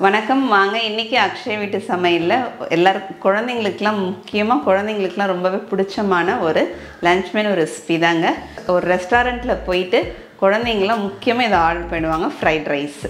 வணக்கம் வாங்க இன்னைக்கு அக்ஷய் வீட்டு சமையல்ல எல்லாரும் குழந்தைகளுக்குலாம் முக்கியமா குழந்தைகளுக்குலாம் ரொம்பவே பிடிச்சமான ஒரு லஞ்ச் மெனு ரெசிபி தாங்க. ஒரு ரெஸ்டாரண்ட்ல போயிட்டு குழந்தைங்கலாம் முக்கியமா இத ஆர்டர் பண்ணுவாங்க ஃப்ரைட் ரைஸ்.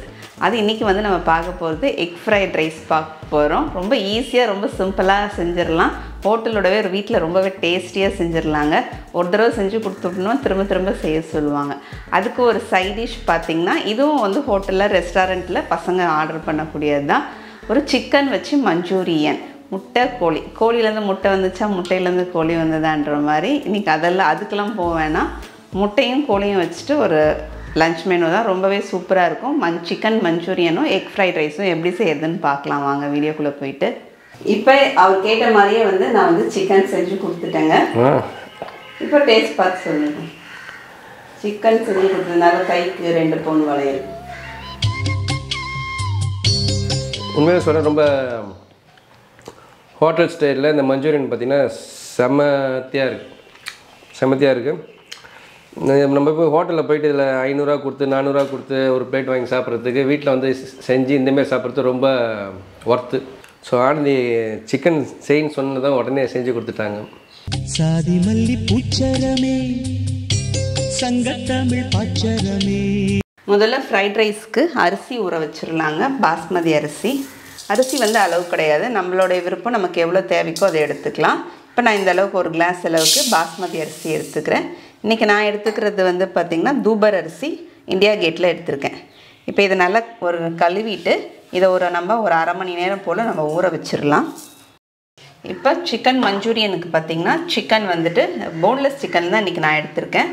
அது இன்னைக்கு வந்து நம்ம பார்க்க போறது எக் ஃப்ரைட் ரைஸ் பார்க்க போறோம். ரொம்ப ஈஸியா ரொம்ப சிம்பிளா செஞ்சிரலாம். ஹோட்டலோடவே ஒரு வீட்ல ரொம்பவே டேஸ்டியா செஞ்சிரலாங்க. ஒரு தடவை செஞ்சு கொடுத்துட்டோம்னா திரும்ப திரும்ப செய்ய சொல்லுவாங்க. அதுக்கு ஒரு சைட் டிஷ் பாத்தீங்கன்னா இதுவும் வந்து ஹோட்டல்ல ரெஸ்டாரண்ட்ல பசங்க ஆர்டர் பண்ணக்கூடியது தான். ஒரு சிக்கன் வச்சு மஞ்சூரியன். முட்டை கோழி. கோழில இருந்து முட்டை வந்துச்சா முட்டையில இருந்து கோழி வந்ததான்ற மாதிரி இன்னைக்கு அதெல்லாம் அதுக்கெல்லாம் போக வேணாம். முட்டையும் கோழியும் வச்சுட்டு ஒரு லஞ்ச் மெனு தான் ரொம்பவே சூப்பராக இருக்கும். சிக்கன் மஞ்சூரியனும் எக் ஃப்ரைட் ரைஸும் எப்படி செய்யறதுன்னு பார்க்கலாம் வாங்க வீடியோக்குள்ளே போயிட்டு. இப்போ அவர் கேட்ட மாதிரியே வந்து நான் வந்து சிக்கன் செஞ்சு கொடுத்துட்டேங்க. இப்போ டேஸ்ட் பார்த்து சொல்லுங்க. சிக்கன் செஞ்சு கொடுத்ததுனால கைக்கு 2 பவுன் வளையல். உண்மையாக சொல்ல ரொம்ப ஹோட்டல் ஸ்டைலில் இந்த மஞ்சூரியன் பார்த்திங்கன்னா செமத்தியாக இருக்குது. நம்ம போய் ஹோட்டலில் போயிட்டு இதில் 500 கொடுத்து 400 கொடுத்து ஒரு பிளேட் வாங்கி சாப்பிட்றதுக்கு வீட்டில் வந்து செஞ்சு இந்தமாரி சாப்பிட்றது ரொம்ப ஒர்த்து. ஸோ ஆனந்தி சிக்கன் செய்ன்னு சொன்னதான் உடனே செஞ்சு கொடுத்துட்டாங்க. சாதி மல்லி பூச்சரமே சங்கத்தமிழ் பாச்சரமே. முதல்ல ஃப்ரைட் ரைஸ்க்கு அரிசி ஊற வச்சிடலாங்க. பாஸ்மதி அரிசி. அரிசி வந்து அளவு கிடையாது, நம்மளுடைய விருப்பம். நமக்கு எவ்வளோ தேவைக்கோ அதை எடுத்துக்கலாம். இப்போ நான் இந்த அளவுக்கு ஒரு கிளாஸ் அளவுக்கு பாஸ்மதி அரிசி எடுத்துக்கிறேன். இன்றைக்கி நான் எடுத்துக்கிறது வந்து பார்த்திங்கன்னா தூபர் அரிசி இந்தியா கேட்டில் எடுத்துருக்கேன். இப்போ இதை நல்லா ஒரு கழுவிட்டு இதை நம்ம ஒரு அரை மணி நேரம் போல் நம்ம ஊற வச்சிடலாம். இப்போ சிக்கன் மஞ்சூரியனுக்கு பார்த்திங்கன்னா சிக்கன் வந்துட்டு போன்லெஸ் சிக்கன் தான் இன்றைக்கி நான் எடுத்திருக்கேன்.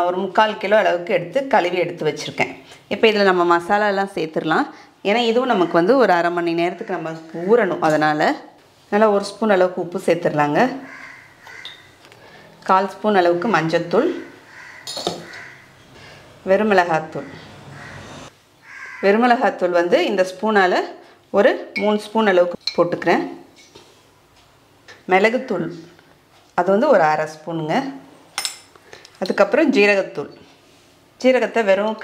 ஒரு 3/4 கிலோ அளவுக்கு எடுத்து கழுவி எடுத்து வச்சுருக்கேன். இப்போ இதில் நம்ம மசாலாலாம் சேர்த்துடலாம். ஏன்னா இதுவும் நமக்கு வந்து ஒரு அரை மணி நேரத்துக்கு நம்ம ஊறணும். அதனால் நல்லா 1 ஸ்பூன் அளவுக்கு உப்பு சேர்த்துடலாங்க. 1/4 ஸ்பூன் அளவுக்கு மஞ்சத்தூள், வெறுமிளகாத்தூள் வந்து இந்த ஸ்பூனால் ஒரு 3 ஸ்பூன் அளவுக்கு போட்டுக்கிறேன். மிளகுத்தூள் அது வந்து ஒரு அரை ஸ்பூனுங்க. அதுக்கப்புறம் ஜீரகத்தை வெறும்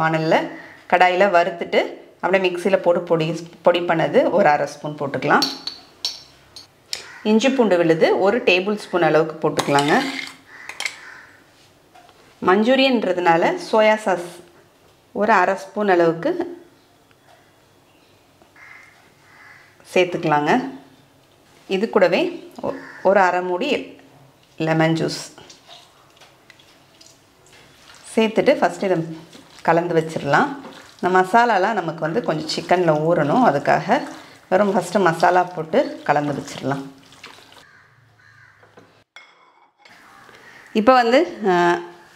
வானலில் கடாயில் வறுத்துட்டு அப்படியே மிக்சியில் போட்டு பொடி பண்ணது ஒரு அரை ஸ்பூன் போட்டுக்கலாம். இஞ்சி பூண்டு விழுது 1 டேபிள் ஸ்பூன் அளவுக்கு போட்டுக்கலாங்க. மஞ்சூரியன்றதுனால சோயா சாஸ் ஒரு அரை ஸ்பூன் அளவுக்கு சேர்த்துக்கலாங்க. இது கூடவே ஒரு அரை மூடி லெமன் ஜூஸ் சேர்த்துட்டு ஃபஸ்ட்டு இதை கலந்து வச்சிடலாம். இந்த மசாலாலாம் நமக்கு வந்து கொஞ்சம் சிக்கனில் ஊறணும். அதுக்காக வெறும் ஃபஸ்ட்டு மசாலா போட்டு கலந்து வச்சிடலாம். இப்போ வந்து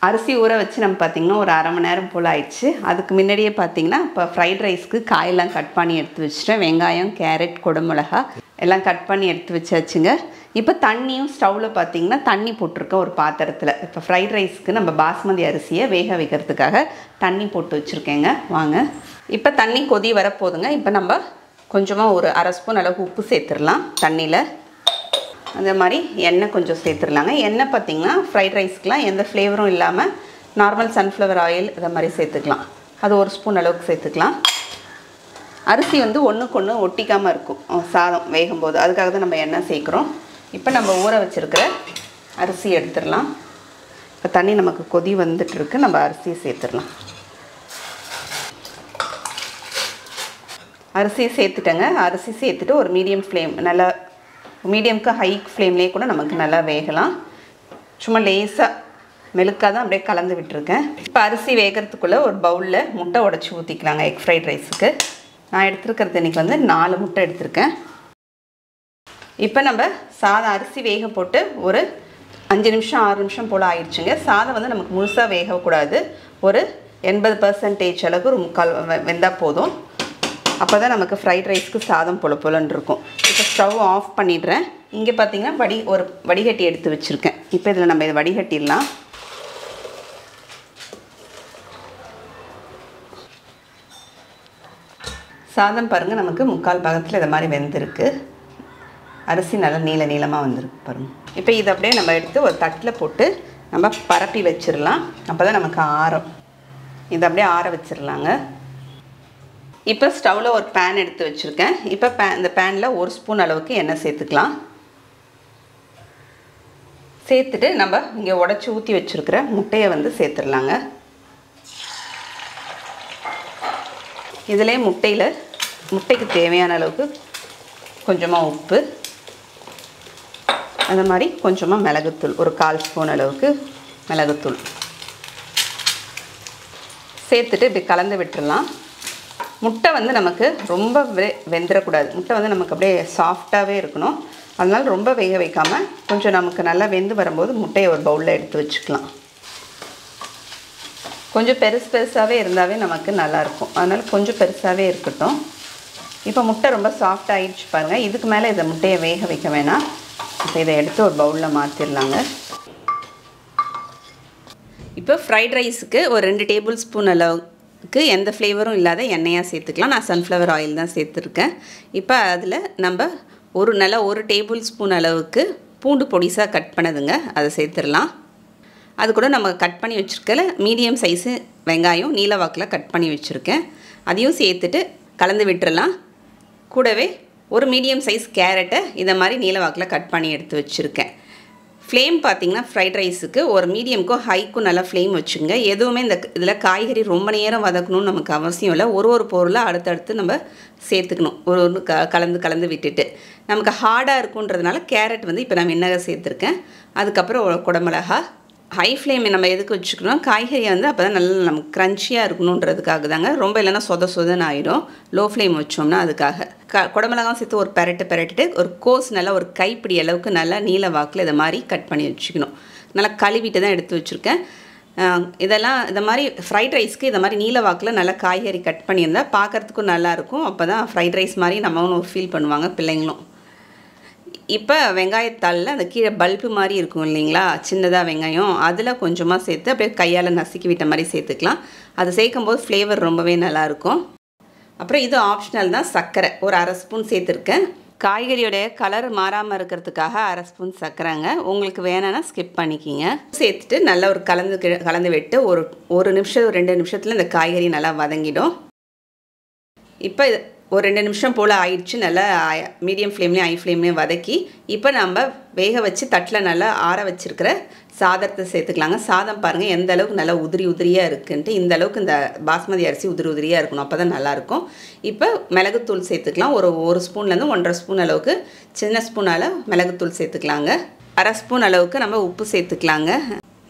அரிசி ஊற வச்சு நம்ம பார்த்திங்கன்னா ஒரு அரை மணி நேரம் போல் ஆயிடுச்சு. அதுக்கு முன்னாடியே பார்த்திங்கன்னா இப்போ ஃப்ரைட் ரைஸ்க்கு காயெல்லாம் கட் பண்ணி எடுத்து வச்சுட்டேன். வெங்காயம், கேரட், குடமிளகா எல்லாம் கட் பண்ணி எடுத்து வச்சாச்சுங்க. இப்போ தண்ணியும் ஸ்டவ்வில் பார்த்திங்கன்னா தண்ணி போட்டிருக்கேன் ஒரு பாத்திரத்தில். இப்போ ஃப்ரைட் ரைஸ்க்கு நம்ம பாஸ்மதி அரிசியை வேக வைக்கிறதுக்காக தண்ணி போட்டு வச்சுருக்கேங்க. வாங்க இப்போ தண்ணி கொதி வரப்போதுங்க. இப்போ நம்ம கொஞ்சமாக ஒரு அரை ஸ்பூன் அளவுக்கு உப்பு சேர்த்துடலாம் தண்ணியில். அந்த மாதிரி எண்ணெய் கொஞ்சம் சேர்த்துடலாங்க. எண்ணெய் பார்த்திங்கன்னா ஃப்ரைட் ரைஸ்க்கெலாம் எந்த ஃப்ளேவரும் இல்லாமல் நார்மல் சன்ஃப்ளவர் ஆயில் இதை மாதிரி சேர்த்துக்கலாம். அது 1 ஸ்பூன் அளவுக்கு சேர்த்துக்கலாம். அரிசி வந்து ஒன்றுக்கு ஒன்று ஒட்டிக்காமல் இருக்கும் சாதம் வேகும்போது. அதுக்காக தான் நம்ம எண்ணெய் சேர்க்குறோம். இப்போ நம்ம ஊற வச்சுருக்கிற அரிசி எடுத்துடலாம். இப்போ தண்ணி நமக்கு கொதி வந்துட்டுருக்கு. நம்ம அரிசியை சேர்த்துடலாம். அரிசியை சேர்த்துட்டேங்க. அரிசி சேர்த்துட்டு ஒரு மீடியம் ஃப்ளேம் நல்லா மீடியம்க்கு ஹை ஃப்ளேம்லேயே கூட நமக்கு நல்லா வேகலாம். சும்மா லேசாக மெழுக்காக தான் அப்படியே கலந்து விட்டுருக்கேன். இப்போ அரிசி வேகிறதுக்குள்ளே ஒரு பவுலில் முட்டை உடச்சி ஊற்றிக்கலாங்க. எக் ஃப்ரைட் ரைஸுக்கு நான் எடுத்துருக்கிறது இன்றைக்கி வந்து 4 முட்டை எடுத்திருக்கேன். இப்போ நம்ம சாதம் அரிசி வேக போட்டு ஒரு 5 நிமிஷம் 6 நிமிஷம் போல் ஆயிடுச்சுங்க. சாதம் வந்து நமக்கு முழுசாக வேகக்கூடாது. ஒரு 80% அளவுக்கு ஒரு 3/4 வெந்தால் போதும். அப்போ தான் நமக்கு ஃப்ரைட் ரைஸ்க்கு சாதம் பொலன்னு இருக்கும். இப்போ ஸ்டவ் ஆஃப் பண்ணிடுறேன். இங்கே பார்த்திங்கன்னா ஒரு வடிகட்டி எடுத்து வச்சுருக்கேன். இப்போ இதில் நம்ம இதை வடிகட்டிடலாம். சாதம் பாருங்கள் நமக்கு 3/4 பாகத்தில் இதை மாதிரி வெந்திருக்கு. அரிசி நல்லா நீளமாக வந்திருக்கு பாருங்கள். இப்போ இதை அப்படியே நம்ம எடுத்து ஒரு தட்டில் போட்டு நம்ம பரப்பி வச்சிடலாம். அப்போ தான் நமக்கு ஆறும். இதை அப்படியே ஆற வச்சிடலாங்க. இப்போ ஸ்டவ்வில் ஒரு பேன் எடுத்து வச்சுருக்கேன். இப்போ இந்த பேனில் 1 ஸ்பூன் அளவுக்கு எண்ணெய் சேர்த்துக்கலாம். சேர்த்துட்டு நம்ம இங்கே உடச்சி ஊற்றி வச்சுருக்கிற முட்டையை வந்து சேர்த்துடலாங்க. இதிலே முட்டைக்கு தேவையான அளவுக்கு கொஞ்சமாக உப்பு, அந்த மாதிரி கொஞ்சமாக மிளகுத்தூள், ஒரு 1/4 ஸ்பூன் அளவுக்கு மிளகுத்தூள் சேர்த்துட்டு இப்படி கலந்து விட்டுடலாம். முட்டை வந்து நமக்கு ரொம்ப வெந்துடக்கூடாது. முட்டை வந்து நமக்கு அப்படியே சாஃப்டாகவே இருக்கணும். அதனால் ரொம்ப வேக வைக்காமல் கொஞ்சம் நமக்கு நல்லா வெந்து வரும்போது முட்டையை ஒரு பவுலில் எடுத்து வச்சுக்கலாம். கொஞ்சம் பெருசாகவே இருந்தாவே நமக்கு நல்லாயிருக்கும். அதனால் கொஞ்சம் பெருசாகவே இருக்கட்டும். இப்போ முட்டை ரொம்ப சாஃப்டாக ஆகிடுச்சு பாருங்கள். இதுக்கு மேலே இதை முட்டையை வேக வைக்க வேணாம். இப்போ இதை எடுத்து ஒரு பவுலில் மாற்றிடலாங்க. இப்போ ஃப்ரைட் ரைஸுக்கு ஒரு 2 டேபிள் ஸ்பூன் அளவுக்கு எந்த ஃப்ளேவரும் இல்லாத எண்ணெயாக சேர்த்துக்கலாம். நான் சன்ஃப்ளவர் ஆயில் தான் சேர்த்துருக்கேன். இப்போ அதில் நம்ம ஒரு டேபிள் ஸ்பூன் அளவுக்கு பூண்டு பொடிசாக கட் பண்ணதுங்க, அதை சேர்த்துடலாம். அது கூட நம்ம கட் பண்ணி வச்சுருக்கல மீடியம் சைஸு வெங்காயம் நீல வாக்கில் கட் பண்ணி வச்சுருக்கேன், அதையும் சேர்த்துட்டு கலந்து விட்டுறலாம். கூடவே ஒரு மீடியம் சைஸ் கேரட்டை இதை மாதிரி நீல வாக்கில் கட் பண்ணி எடுத்து வச்சுருக்கேன். ஃப்ளேம் பார்த்திங்கன்னா ஃப்ரைட் ரைஸுக்கு ஒரு மீடியமுக்கும் ஹைக்கும் நல்லா ஃப்ளேம் வச்சுங்க. எதுவுமே இதில் காய்கறி ரொம்ப நேரம் வதக்கணும்னு நமக்கு அவசியம் இல்லை. ஒரு பொருளை அடுத்தடுத்து நம்ம சேர்த்துக்கணும். ஒரு கலந்து விட்டுட்டு நமக்கு ஹார்டாக இருக்குன்றதுனால கேரட் வந்து இப்போ நான் வெண்ணெய் சேர்த்துருக்கேன். அதுக்கப்புறம் குடமிளகா. ஹை ஃப்ளேம் நம்ம எதுக்கு வச்சுக்கணும், காய்கறியை வந்து அப்போ தான் நல்லா நமக்கு க்ரன்ச்சியாக இருக்கணுன்றதுக்காக தாங்க. ரொம்ப இல்லைன்னா சொதன்னு ஆகிடும் லோ ஃப்ளேம் வச்சோம்னா. அதுக்காக குடமிளகாவும் சேர்த்து ஒரு பெரட்டுட்டு ஒரு கோஸ் நல்லா ஒரு கைப்பிடி அளவுக்கு நல்லா நீல வாக்கில் இதை மாதிரி கட் பண்ணி வச்சுக்கணும். நல்லா கழுவிட்டு தான் எடுத்து வச்சுருக்கேன். இதெல்லாம் இந்த மாதிரி ஃப்ரைட் ரைஸ்க்கு இதை மாதிரி நீல வாக்கில் நல்லா காய்கறி கட் பண்ணியிருந்தால் பார்க்குறதுக்கும் நல்லாயிருக்கும். அப்போ தான் ஃப்ரைட் ரைஸ் மாதிரி நம்மளும் ஒரு ஃபீல் பண்ணுவாங்க பிள்ளைங்களும். இப்போ வெங்காயத்தாளில் அந்த கீழே பல்பு மாதிரி இருக்கும் இல்லைங்களா, சின்னதாக வெங்காயம், அதில் கொஞ்சமாக சேர்த்து அப்படியே கையால் நசுக்கி விட்ட மாதிரி சேர்த்துக்கலாம். அது சேர்க்கும்போது ஃப்ளேவர் ரொம்பவே நல்லாயிருக்கும். அப்புறம் இது ஆப்ஷனல் தான், சர்க்கரை ஒரு 1/2 ஸ்பூன் சேர்த்துருக்கேன். காய்கறியோடைய கலர் மாறாமல் இருக்கிறதுக்காக 1/2 ஸ்பூன் சர்க்கரைங்க. உங்களுக்கு வேணான்னா ஸ்கிப் பண்ணிக்கிங்க. சேர்த்துட்டு நல்லா ஒரு கலந்து விட்டு ஒரு நிமிஷம் 2 நிமிஷத்தில் இந்த காய்கறி நல்லா வதங்கிடும். இப்போ ஒரு 2 நிமிஷம் போல் ஆயிடுச்சு. நல்லா மீடியம் ஃப்ளேம்லேயும் ஹை ஃப்ளேம்லேயும் வதக்கி இப்போ நம்ம வேக வச்சு தட்டில் நல்லா ஆற வச்சுருக்கிற சாதத்தை சேர்த்துக்கலாங்க. சாதம் பாருங்கள் எந்த அளவுக்கு நல்லா உதிரியாக இருக்குன்ட்டு. இந்த அளவுக்கு இந்த பாஸ்மதி அரிசி உதிரியாக இருக்கணும், அப்போ தான் நல்லாயிருக்கும். இப்போ மிளகுத்தூள் சேர்த்துக்கலாம். ஒரு ஸ்பூன்லேருந்து 1.5 ஸ்பூன் அளவுக்கு சின்ன ஸ்பூனால் மிளகுத்தூள் சேர்த்துக்கலாங்க. 1/2 ஸ்பூன் அளவுக்கு நம்ம உப்பு சேர்த்துக்கலாங்க.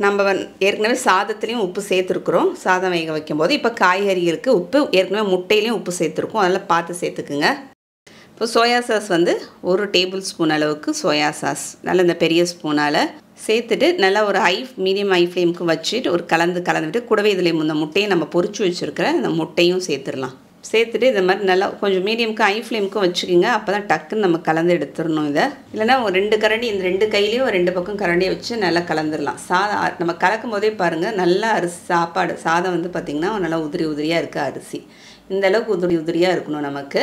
நம்ம ஏற்கனவே சாதத்துலேயும் உப்பு சேர்த்துருக்குறோம் சாதம் வேக வைக்கும்போது. இப்போ காய்கறி இருக்குது, உப்பு ஏற்கனவே முட்டையிலையும் உப்பு சேர்த்துருக்கோம், அதெல்லாம் பார்த்து சேர்த்துக்குங்க. இப்போ சோயா சாஸ் வந்து 1 டேபிள் ஸ்பூன் அளவுக்கு சோயா சாஸ் நல்லா இந்த பெரிய ஸ்பூனால் சேர்த்துட்டு நல்லா ஒரு மீடியம் ஹை ஃப்ளேமுக்கு வச்சுட்டு ஒரு கலந்துவிட்டு கூடவே இதில் இந்த முட்டையை நம்ம பொரிச்சு வச்சுருக்கிற இந்த முட்டையும் சேர்த்துடலாம். சேர்த்துட்டு இந்த மாதிரி நல்லா கொஞ்சம் மீடியமுக்கு ஹை ஃப்ளேமுக்கும் வச்சுக்கிங்க. அப்போ தான் டக்குன்னு நம்ம கலந்து எடுத்துடணும். இதை இல்லைன்னா ஒரு 2 கரண்டி இந்த 2 கையிலையும் 2 பக்கம் கரண்டியை வச்சு நல்லா கலந்துடலாம். சாதம் நம்ம கலக்கும் போதே பாருங்கள் நல்லா சாதம் வந்து பார்த்திங்கன்னா நல்லா உதிரியாக இருக்குது அரிசி. இந்த அளவுக்கு உதிரியாக இருக்கணும் நமக்கு.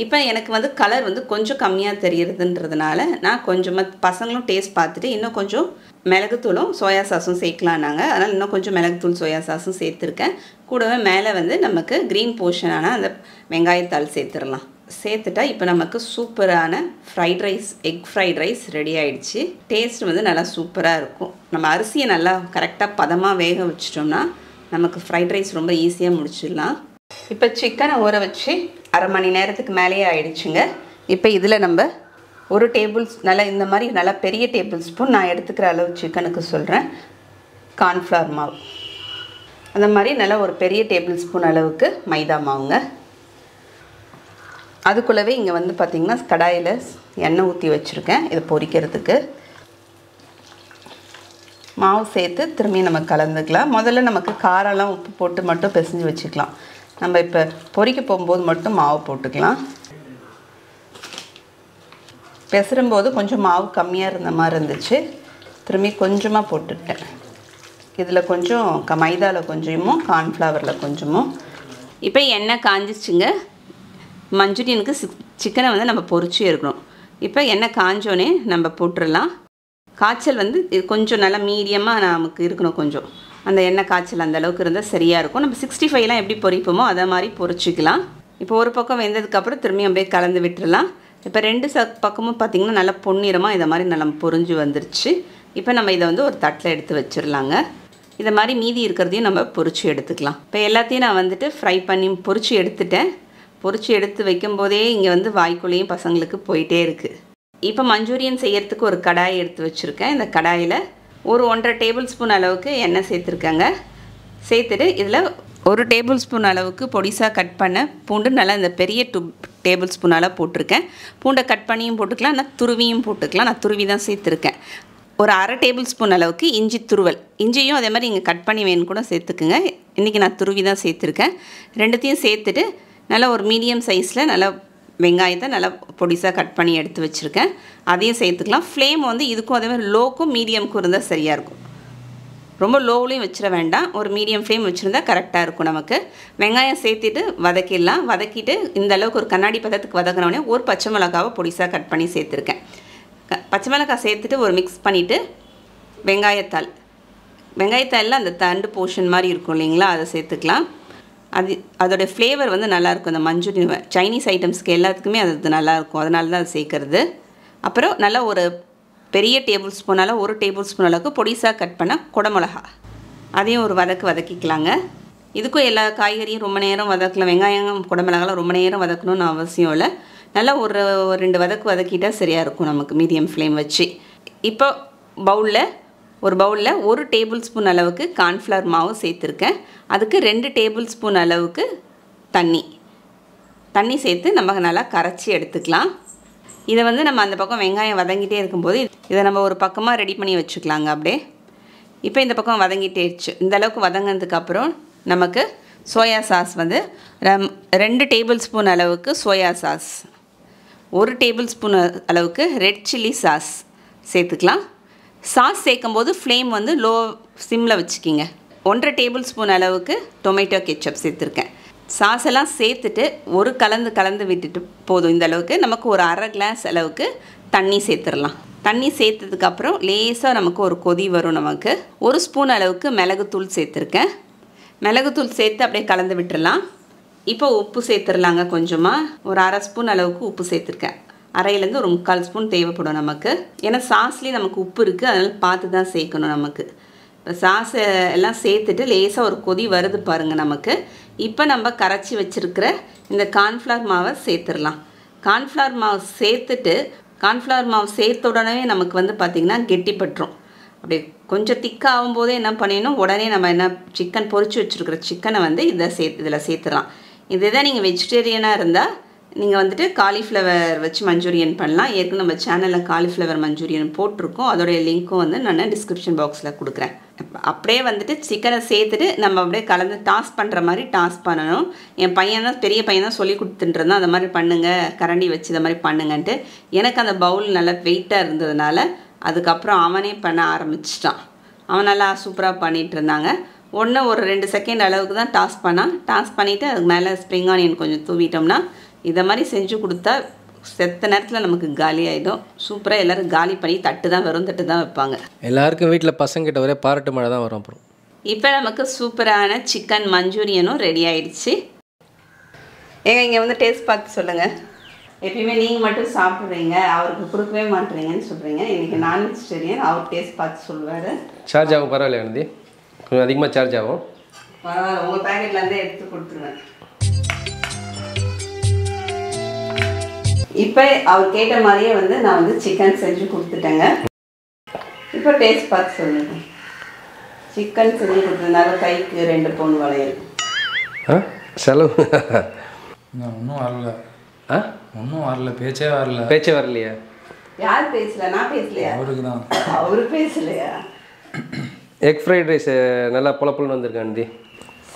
இப்போ எனக்கு வந்து கலர் வந்து கொஞ்சம் கம்மியாக தெரியுறதுன்றதுனால நான் கொஞ்சமாக பசங்களும் டேஸ்ட் பார்த்துட்டு இன்னும் கொஞ்சம் மிளகுத்தூளும் சோயா சாஸும் சேர்க்கலாம் நாங்கள். அதனால் இன்னும் கொஞ்சம் மிளகுத்தூள் சோயா சாஸும் சேர்த்துருக்கேன். கூடவே மேலே வந்து நமக்கு க்ரீன் போர்ஷனான அந்த வெங்காயத்தாள் சேர்த்துடலாம். சேர்த்துட்டா இப்போ நமக்கு சூப்பரான எக் ஃப்ரைட் ரைஸ் ரெடி ஆகிடுச்சு. டேஸ்ட் வந்து நல்லா சூப்பராக இருக்கும். நம்ம அரிசியை நல்லா கரெக்டாக பதமாக வேக வச்சிட்டோம்னா நமக்கு ஃப்ரைட் ரைஸ் ரொம்ப ஈஸியாக முடிச்சிடலாம். இப்போ சிக்கனை ஊற வச்சு 1/2 மணி நேரத்துக்கு மேலேயே ஆயிடுச்சுங்க. இப்போ இதில் நம்ம நல்லா இந்த மாதிரி நல்லா பெரிய டேபிள் ஸ்பூன் நான் எடுத்துக்கிற அளவு சிக்கனுக்கு சொல்கிறேன் கார்ன்ஃப்ளவர் மாவு, அந்த மாதிரி நல்லா ஒரு பெரிய டேபிள் ஸ்பூன் அளவுக்கு மைதா மாவுங்க. அதுக்குள்ளவே இங்கே வந்து பார்த்திங்கன்னா கடாயில் எண்ணெய் ஊற்றி வச்சுருக்கேன் இதை பொரிக்கிறதுக்கு. மாவு சேர்த்து திரும்பி நம்ம கலந்துக்கலாம். முதல்ல நமக்கு காரெல்லாம் உப்பு போட்டு மட்டும் பிசைஞ்சு வச்சுக்கலாம். நம்ம இப்போ பொரிக்க போகும்போது மட்டும் மாவு போட்டுக்கலாம். பெசரும்போது கொஞ்சம் மாவு கம்மியாக இருந்த மாதிரி இருந்துச்சு, திரும்பி கொஞ்சமாக போட்டுட்டேன். இதில் கொஞ்சம் மைதாவில் கொஞ்சமும் கார்ன்ஃப்ளவரில் கொஞ்சமும். இப்போ எண்ணெய் காஞ்சிச்சுங்க. மஞ்சூரியனுக்கு சிக்கனை வந்து நம்ம பொரிச்சு இருக்கணும். இப்போ எண்ணெய் காஞ்சோடனே நம்ம போட்டுடலாம். காய்ச்சல் வந்து கொஞ்சம் நல்லா மீடியமாக நமக்கு இருக்கணும். கொஞ்சம் அந்த எண்ணெய் காய்ச்சல் அந்த அளவுக்கு இருந்தால் சரியாக இருக்கும். நம்ம 65லாம் எப்படி பொரிப்போமோ அதை மாதிரி பொரிச்சிக்கலாம். இப்போ ஒரு பக்கம் வெந்ததுக்கப்புறம் திரும்பி அப்படியே கலந்து விட்டுறலாம். இப்போ 2 பக்கமும் பார்த்திங்கன்னா நல்லா பொன்னிறமாக இதை மாதிரி நல்லா பொரிஞ்சு வந்துருச்சு. இப்போ நம்ம இதை வந்து ஒரு தட்டில் எடுத்து வச்சிடலாங்க. இதை மாதிரி மீதி இருக்கிறதையும் நம்ம பொரிச்சு எடுத்துக்கலாம். இப்போ எல்லாத்தையும் நான் வந்துட்டு ஃப்ரை பண்ணி பொரிச்சு எடுத்துட்டேன். பொரிச்சு எடுத்து வைக்கும்போதே இங்கே வந்து வாய்க்குள்ளேயும் பசங்களுக்கு போயிட்டே இருக்குது. இப்போ மஞ்சூரியன் செய்யறதுக்கு ஒரு கடாய் எடுத்து வச்சுருக்கேன். இந்த கடாயில் ஒரு 1.5 டேபிள் ஸ்பூன் அளவுக்கு எண்ணெய் சேர்த்துருக்கேங்க. சேர்த்துட்டு இதில் 1 டேபிள் ஸ்பூன் அளவுக்கு பொடிசாக கட் பண்ண பூண்டு நல்லா இந்த பெரிய 2 டேபிள் ஸ்பூன் அளவு போட்டிருக்கேன். பூண்டை கட் பண்ணியும் போட்டுக்கலாம், நான் துருவியும் போட்டுக்கலாம். நான் துருவி தான் சேர்த்துருக்கேன். ஒரு 1/2 டேபிள் ஸ்பூன் அளவுக்கு இஞ்சி துருவல், இஞ்சியும் அதே மாதிரி நீங்கள் கட் பண்ணி வேணும் கூட சேர்த்துக்குங்க. இன்றைக்கி நான் துருவி தான் சேர்த்துருக்கேன். ரெண்டுத்தையும் சேர்த்துட்டு நல்லா ஒரு மீடியம் சைஸில் நல்லா வெங்காயத்தை நல்லா பொடிசாக கட் பண்ணி எடுத்து வச்சுருக்கேன். அதையும் சேர்த்துக்கலாம். ஃப்ளேம் வந்து இதுக்கும் அதே மாதிரி லோக்கும் மீடியமுக்கும் இருந்தால் சரியாக இருக்கும். ரொம்ப லோவ்லையும் வச்சிட வேண்டாம், ஒரு மீடியம் ஃப்ளேம் வச்சுருந்தா கரெக்டாக இருக்கும் நமக்கு. வெங்காயம் சேர்த்துட்டு வதக்கிடலாம். வதக்கிட்டு இந்த அளவுக்கு ஒரு கண்ணாடி பதத்துக்கு வதக்கினோடனே ஒரு பச்சை மிளகாவை பொடிசாக கட் பண்ணி சேர்த்துருக்கேன். பச்சை மிளகாய் சேர்த்துட்டு ஒரு மிக்ஸ் பண்ணிவிட்டு வெங்காயத்தாளில் அந்த தண்டு போர்ஷன் மாதிரி இருக்கும் இல்லைங்களா, அதை சேர்த்துக்கலாம். அதோடய ஃப்ளேவர் வந்து நல்லாயிருக்கும். அந்த மஞ்சூரியன் சைனீஸ் ஐட்டம்ஸ்க்கு எல்லாத்துக்குமே அது நல்லாயிருக்கும், அதனால தான் அது சேர்க்குறது. அப்புறம் நல்லா ஒரு பெரிய டேபிள் ஸ்பூனால் 1 டேபிள் ஸ்பூன் அளவுக்கு பொடிசாக கட் பண்ண குடமிளகா, அதையும் ஒரு வதக்கிக்கலாங்க. இதுக்கும் எல்லா காய்கறியும் ரொம்ப நேரம் வதக்கலாம். வெங்காயம் குடமிளகாலாம் ரொம்ப நேரம் வதக்கணும்னு அவசியம் இல்லை. நல்லா ஒரு 2 வதக்கிட்டால் சரியாக இருக்கும் நமக்கு, மீடியம் ஃப்ளேம் வச்சு. இப்போ ஒரு பவுலில் 1 டேபிள் ஸ்பூன் அளவுக்கு கார்ன்ஃப்ளவர் மாவு சேர்த்துருக்கேன். அதுக்கு 2 டேபிள் ஸ்பூன் அளவுக்கு தண்ணி சேர்த்து நம்ம நல்லா கரைச்சி எடுத்துக்கலாம். இதை வந்து நம்ம அந்த பக்கம் வெங்காயம் வதங்கிட்டே இருக்கும்போது இதை நம்ம ஒரு பக்கமாக ரெடி பண்ணி வச்சுக்கலாங்க அப்படியே. இப்போ இந்த பக்கம் வதங்கிட்டேச்சு. இந்த அளவுக்கு வதங்கினதுக்கப்புறம் நமக்கு சோயா சாஸ் வந்து 2 டேபிள் ஸ்பூன் அளவுக்கு சோயா சாஸ், 1 டேபிள் ஸ்பூன் அளவுக்கு ரெட் சில்லி சாஸ் சேர்த்துக்கலாம். சாஸ் சேர்க்கும்போது ஃப்ளேம் வந்து சிம்மில் வச்சுக்கிங்க. 1.5 டேபிள் ஸ்பூன் அளவுக்கு டொமேட்டோ கெச்சப் சேர்த்துருக்கேன். சாஸ் எல்லாம் சேர்த்துட்டு ஒரு கலந்து விட்டுட்டு போதும். இந்த அளவுக்கு நமக்கு ஒரு 1/2 கிளாஸ் அளவுக்கு தண்ணி சேர்த்துடலாம். தண்ணி சேர்த்ததுக்கப்புறம் லேசாக நமக்கு ஒரு கொதி வரும். நமக்கு 1 ஸ்பூன் அளவுக்கு மிளகுத்தூள் சேர்த்துருக்கேன். மிளகுத்தூள் சேர்த்து அப்படியே கலந்து விட்டுடலாம். இப்போ உப்பு சேர்த்துடலாங்க. கொஞ்சமாக ஒரு 1/2 ஸ்பூன் அளவுக்கு உப்பு சேர்த்துருக்கேன். 1/2லேருந்து ஒரு 3/4 ஸ்பூன் தேவைப்படும் நமக்கு. ஏன்னா சாஸ்லேயே நமக்கு உப்பு இருக்குது, அதனால் பார்த்து தான் சேர்க்கணும் நமக்கு. சாஸ் எல்லாம் சேர்த்துட்டு லேசாக ஒரு கொதி வருது பாருங்கள் நமக்கு. இப்போ நம்ம கரைச்சி வச்சுருக்கிற இந்த கார்ன்ஃப்ளவர் மாவை சேர்த்துடலாம். கார்ன்ஃப்ளவர் மாவு சேர்த்த உடனே நமக்கு வந்து பார்த்திங்கன்னா கெட்டிப்பட்டுரும். அப்படி கொஞ்சம் திக்காகும் போதே என்ன பண்ணிடணும், உடனே நம்ம சிக்கன் பொரிச்சு வச்சுருக்கிற சிக்கனை வந்து இதில் சேர்த்துடலாம். இதுதான் நீங்கள் வெஜிடேரியனாக இருந்தால் நீங்கள் வந்துட்டு காலிஃப்ளவர் வச்சு மஞ்சூரியன் பண்ணலாம். ஏற்கனவே நம்ம சேனலில் காலிஃப்ளவர் மஞ்சூரியன் போட்டிருக்கோம். அதோடைய லிங்க்கும் வந்து நான் டிஸ்கிரிப்ஷன் பாக்ஸில் கொடுக்குறேன். அப்படியே வந்துட்டு சிக்கனை சேர்த்துட்டு நம்ம அப்படியே கலந்து டாஸ் பண்ணுற மாதிரி டாஸ் பண்ணணும். என் பெரிய பையன் தான் சொல்லி கொடுத்துட்டுருந்தான், அந்த மாதிரி பண்ணுங்கள், கரண்டி வச்சு இந்த மாதிரி பண்ணுங்கன்ட்டு. எனக்கு அந்த பவுல் நல்லா வெயிட்டாக இருந்ததுனால அதுக்கப்புறம் அவனே பண்ண ஆரம்பிச்சிட்டான். அவன் நல்லா சூப்பராக பண்ணிகிட்டு இருந்தாங்க. ஒரு 2 செகண்ட் அளவுக்கு தான் டாஸ் பண்ணிவிட்டு அதுக்கு மேலே ஸ்ப்ரிங் ஆனியன் கொஞ்சம் தூவிட்டோம்னா இதை மாதிரி செஞ்சு கொடுத்தா செத்த நேரத்தில் நமக்கு காலி ஆகிடும். சூப்பராக எல்லோரும் காலி பண்ணி தட்டு தான் வைப்பாங்க. எல்லாருக்கும் வீட்டில் பசங்கிட்ட ஒரே பாராட்டு மழை தான் வரும். அப்புறம் இப்போ நமக்கு சூப்பரான சிக்கன் மஞ்சூரியனும் ரெடி ஆகிடுச்சு. இங்கே வந்து டேஸ்ட் பார்த்து சொல்லுங்கள். எப்பயுமே நீங்கள் மட்டும் சாப்பிட்றீங்க, அவருக்கு கொடுக்கவே மாட்டேறீங்கன்னு சொல்கிறீங்க. இன்றைக்கி நான் வெஜிடேரியன், அவர் டேஸ்ட் பார்த்து சொல்லுவார். சார்ஜ் ஆகும் பரவாயில்ல ஆனந்தி, கொஞ்சம் அதிகமாக சார்ஜ் ஆகும். பரவாயில்ல, உங்கள் பேக்கெட்லேருந்தே எடுத்து கொடுத்துருவேன். இப்போ அவர் கேட்ட மாதிரியே வந்து நான் வந்து சிக்கன் செஞ்சு கொடுத்துட்டேங்க. இப்போ டேஸ்ட் பார்த்து சொல்லுங்கள். சிக்கன் செஞ்சு கொடுத்ததுனால கைக்கு 2 பவுன் வளையல். செலவு ஒன்றும் வரல, பேச்சே வரலையா? யார் பேசல? நான் பேசலையா? அவருக்கு தான். அவரு பேசலையா? எக் ஃப்ரைட் ரைஸ் நல்லா பொலப்புலன்னு வந்திருக்கு ஆனந்தி.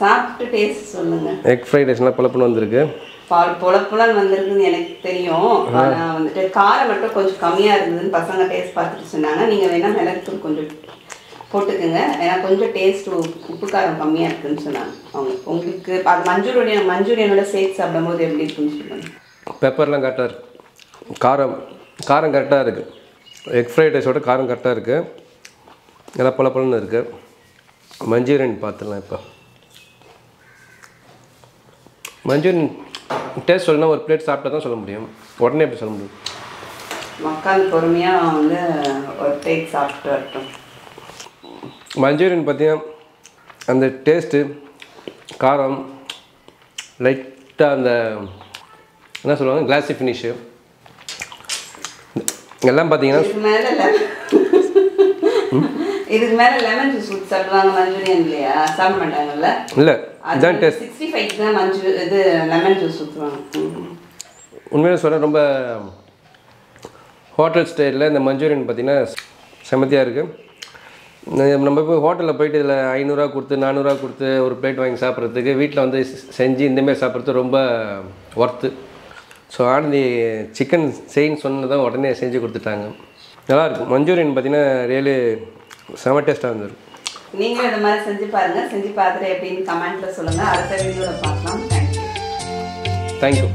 சாப்பிட்டு டேஸ்ட் சொல்லுங்கள். எக் ஃப்ரைட் ரைஸ் நல்லா பொலப்புலன்னு வந்திருக்கு. பொலப்புலன்னு வந்திருக்குன்னு எனக்கு தெரியும். ஆனால் வந்துட்டு காரம் மட்டும் கொஞ்சம் கம்மியாக இருந்ததுன்னு பசங்க டேஸ்ட் பார்த்துட்டு சொன்னாங்க. நீங்கள் வேணால் மிளகுத்தூள் கொஞ்சம் போட்டுக்குங்க, ஏன்னா கொஞ்சம் டேஸ்ட்டு உப்பு காரம் கம்மியாக இருக்குதுன்னு சொன்னாங்க அவங்க. உங்களுக்கு அது மஞ்சூரியனோட சேர்த்து சாப்பிடும்போது எப்படி இருக்குன்னு சொல்லுங்கள். பெப்பர்லாம் கரெக்டாக இருக்குது, காரம் கரெக்டாக இருக்குது. எக் ஃப்ரைட் ரைஸோட காரம் கரெக்டாக இருக்குது, நல்லா பொலப்புலன்னு இருக்குது. மஞ்சூரியன் பார்த்துடலாம். இப்போ மஞ்சூரியன் டேஸ்ட் சொல்லணும் ஒரு பிளேட் சாப்பிட்டா தான் சொல்ல முடியும், உடனே எப்படி சொல்ல முடியும்? மக்கள் பொறுமையாக வந்து ஒரு பிளேட் சாப்பிட்டு வரட்டும். மஞ்சூரியன் பார்த்தீங்கன்னா அந்த டேஸ்ட்டு, காரம், லைட்டாக அந்த என்ன சொல்லுவாங்க கிளாஸி ஃபினிஷு எல்லாம் பார்த்தீங்கன்னா இதுக்கு மேலே லெமன் ஜூஸ் ஊற்றி சாப்பிடுவாங்க மஞ்சூரியன் இல்லையா? சாப்பிட மாட்டாங்கல்ல? இல்லை இதுதான் டேஸ்ட். 65 தான் இது லெமன் ஜூஸ் ஊற்றுவாங்க. உண்மையில சொல்கிறேன், ரொம்ப ஹோட்டல் ஸ்டைலில் இந்த மஞ்சூரியன் பார்த்திங்கன்னா செமத்தியாக இருக்குது. நம்ம போய் ஹோட்டலில் போயிட்டு இதில் 500 கொடுத்து 400 கொடுத்து ஒரு பிளேட் வாங்கி சாப்பிட்றதுக்கு வீட்டில் வந்து செஞ்சு இந்தமாரி சாப்பிட்றது ரொம்ப ஒர்த்து. ஸோ ஆனந்தி சிக்கன் செய்ன்னு சொன்னதான் உடனே செஞ்சு கொடுத்துட்டாங்க. நல்லாயிருக்கும் மஞ்சூரியன் பார்த்திங்கன்னா ரியலி செம டேஸ்ட்டாக இருந்தது. நீங்களும் இந்த மாதிரி செஞ்சு பாருங்கள். செஞ்சு பார்த்துட்டு எப்படின்னு கமெண்ட்டில் சொல்லுங்கள். அடுத்த வீடியோவில் பார்க்கலாம். தேங்க்யூ.